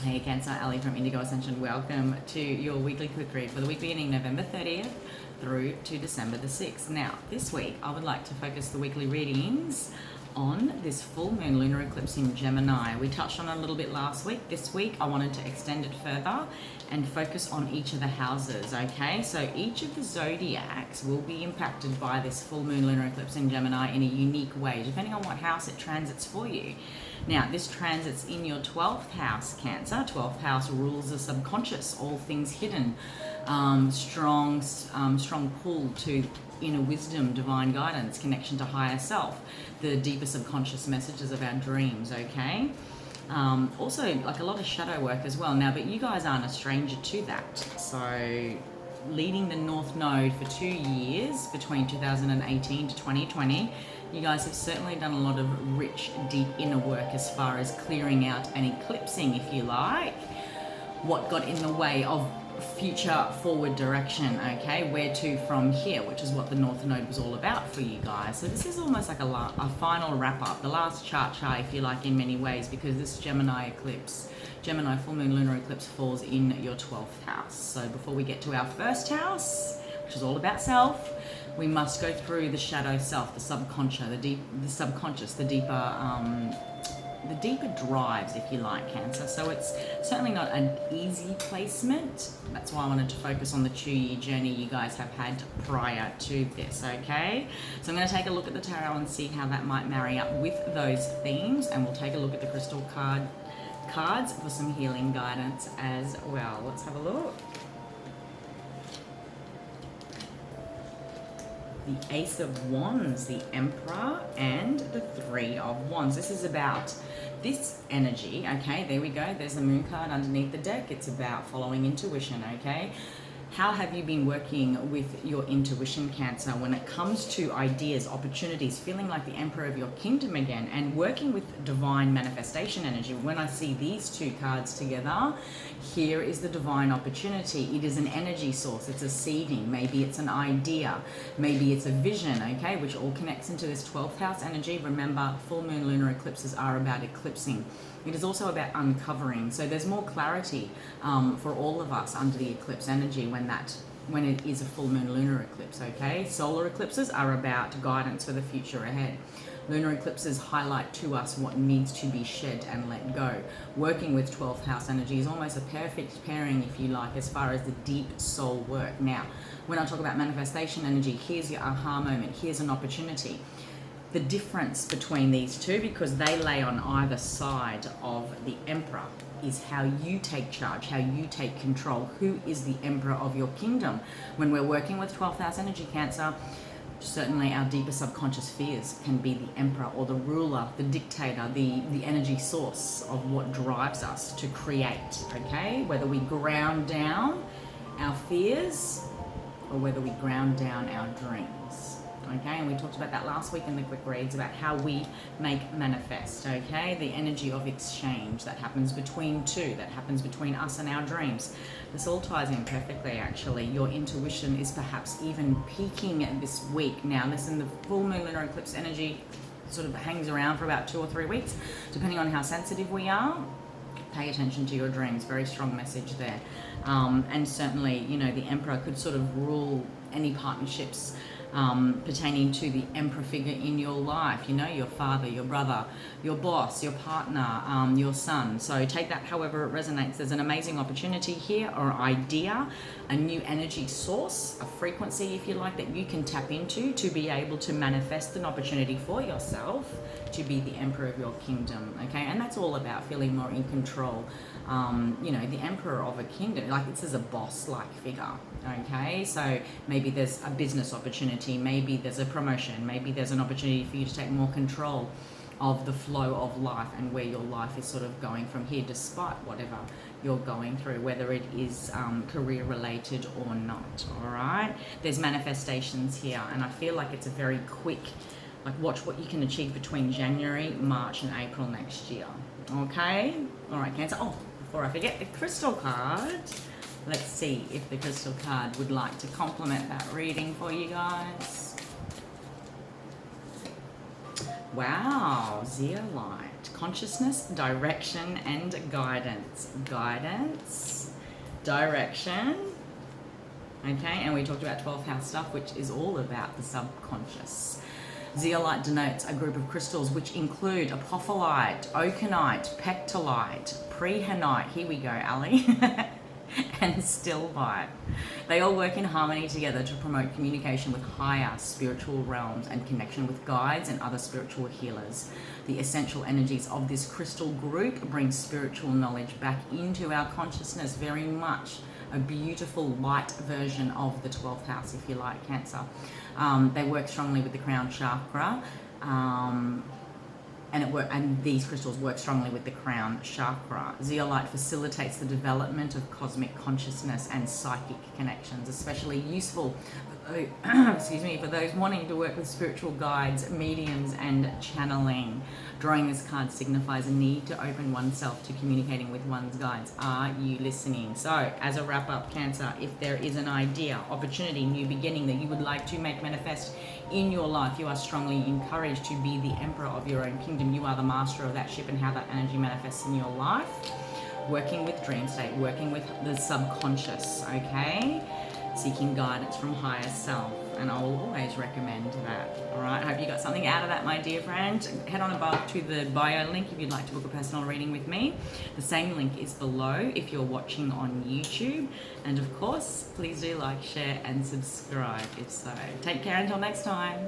Hey Cancer, Ali from Indigo Ascension. Welcome to your weekly quick read for the week beginning November 30th through to December the 6th. Now, this week I would like to focus the weekly readings on this full moon lunar eclipse in Gemini. We touched on it a little bit last week. This week I wanted to extend it further and focus on each of the houses, okay? So each of the zodiacs will be impacted by this full moon lunar eclipse in Gemini in a unique way, depending on what house it transits for you. Now, this transits in your 12th house, Cancer. 12th house rules the subconscious, all things hidden, strong pull to inner wisdom, divine guidance, connection to higher self, the deeper subconscious messages of our dreams, okay? Also, like a lot of shadow work as well. Now, but you guys aren't a stranger to that. So, leading the North Node for 2 years, between 2018 to 2020, you guys have certainly done a lot of rich, deep inner work as far as clearing out and eclipsing, if you like, what got in the way of future forward direction, okay? Where to from here, which is what the North Node was all about for you guys. So this is almost like a final wrap-up, the last chart, if you like, in many ways, because this Gemini eclipse, Gemini full moon lunar eclipse falls in your 12th house. So before we get to our first house, which is all about self, we must go through the shadow self, the subconscious, the deeper drives, if you like, Cancer. So it's certainly not an easy placement. That's why I wanted to focus on the 2-year journey you guys have had prior to this, okay? So I'm going to take a look at the tarot and see how that might marry up with those themes, and we'll take a look at the crystal cards for some healing guidance as well. Let's have a look. The Ace of Wands, the Emperor, and the Three of Wands. This is about this energy, okay? There we go. There's the Moon card underneath the deck. It's about following intuition, okay? How have you been working with your intuition, Cancer, when it comes to ideas, opportunities, feeling like the Emperor of your kingdom again, and working with divine manifestation energy? When I see these two cards together, here is the divine opportunity. It is an energy source. It's a seeding. Maybe it's an idea. Maybe it's a vision, okay, which all connects into this 12th house energy. Remember, full moon lunar eclipses are about eclipsing. It is also about uncovering. So there's more clarity for all of us under the eclipse energy when it is a full moon lunar eclipse, okay? Solar eclipses are about guidance for the future ahead. Lunar eclipses highlight to us what needs to be shed and let go. Working with 12th house energy is almost a perfect pairing, if you like, as far as the deep soul work. Now, when I talk about manifestation energy, here's your aha moment. Here's an opportunity. The difference between these two, because they lay on either side of the Emperor, is how you take charge, how you take control. Who is the Emperor of your kingdom? When we're working with 12th house energy, Cancer, certainly our deeper subconscious fears can be the Emperor or the ruler, the dictator, the energy source of what drives us to create, okay? Whether we ground down our fears or whether we ground down our dreams. Okay, and we talked about that last week in the quick reads about how we make manifest, okay? The energy of exchange that happens between two, that happens between us and our dreams. This all ties in perfectly, actually. Your intuition is perhaps even peaking this week. Now, listen, the full moon lunar eclipse energy sort of hangs around for about 2 or 3 weeks, depending on how sensitive we are. Pay attention to your dreams. Very strong message there. And certainly, you know, the Emperor could sort of rule any partnerships pertaining to the Emperor figure in your life, you know, your father, your brother, your boss, your partner, your son. So take that however it resonates. There's an amazing opportunity here, or idea, a new energy source, a frequency, if you like, that you can tap into to be able to manifest an opportunity for yourself to be the Emperor of your kingdom, okay? And that's all about feeling more in control. You know, the Emperor of a kingdom, like this is a boss-like figure, okay? So maybe there's a business opportunity, maybe there's a promotion, maybe there's an opportunity for you to take more control of the flow of life and where your life is sort of going from here, despite whatever you're going through, whether it is career related or not, all right? There's manifestations here, and I feel like it's a very quick, like watch what you can achieve between January, March, and April next year, okay? All right, Cancer. Oh, before I forget, the crystal card. Let's see if the crystal card would like to complement that reading for you guys. Wow, zeolite. Consciousness, direction, and guidance. Guidance, direction. Okay, and we talked about 12th house stuff, which is all about the subconscious. Zeolite denotes a group of crystals which include apophyllite, oakenite, pectolite, prehenite, here we go, Ali, and stilbite. They all work in harmony together to promote communication with higher spiritual realms and connection with guides and other spiritual healers. The essential energies of this crystal group bring spiritual knowledge back into our consciousness, very much a beautiful light version of the 12th house, if you like, Cancer. They work strongly with the crown chakra, and these crystals work strongly with the crown chakra. Zeolite facilitates the development of cosmic consciousness and psychic connections, especially useful for those wanting to work with spiritual guides, mediums, and channeling. Drawing this card signifies a need to open oneself to communicating with one's guides. Are you listening? So, as a wrap-up, Cancer, if there is an idea, opportunity, new beginning that you would like to make manifest in your life, you are strongly encouraged to be the emperor of your own kingdom. You are the master of that ship and how that energy manifests in your life. Working with dream state, working with the subconscious, okay? Seeking guidance from higher self, and I will always recommend that. All right, I hope you got something out of that, my dear friend. Head on above to the bio link if you'd like to book a personal reading with me. The same link is below if you're watching on YouTube, and of course, please do like, share, and subscribe if so. Take care until next time.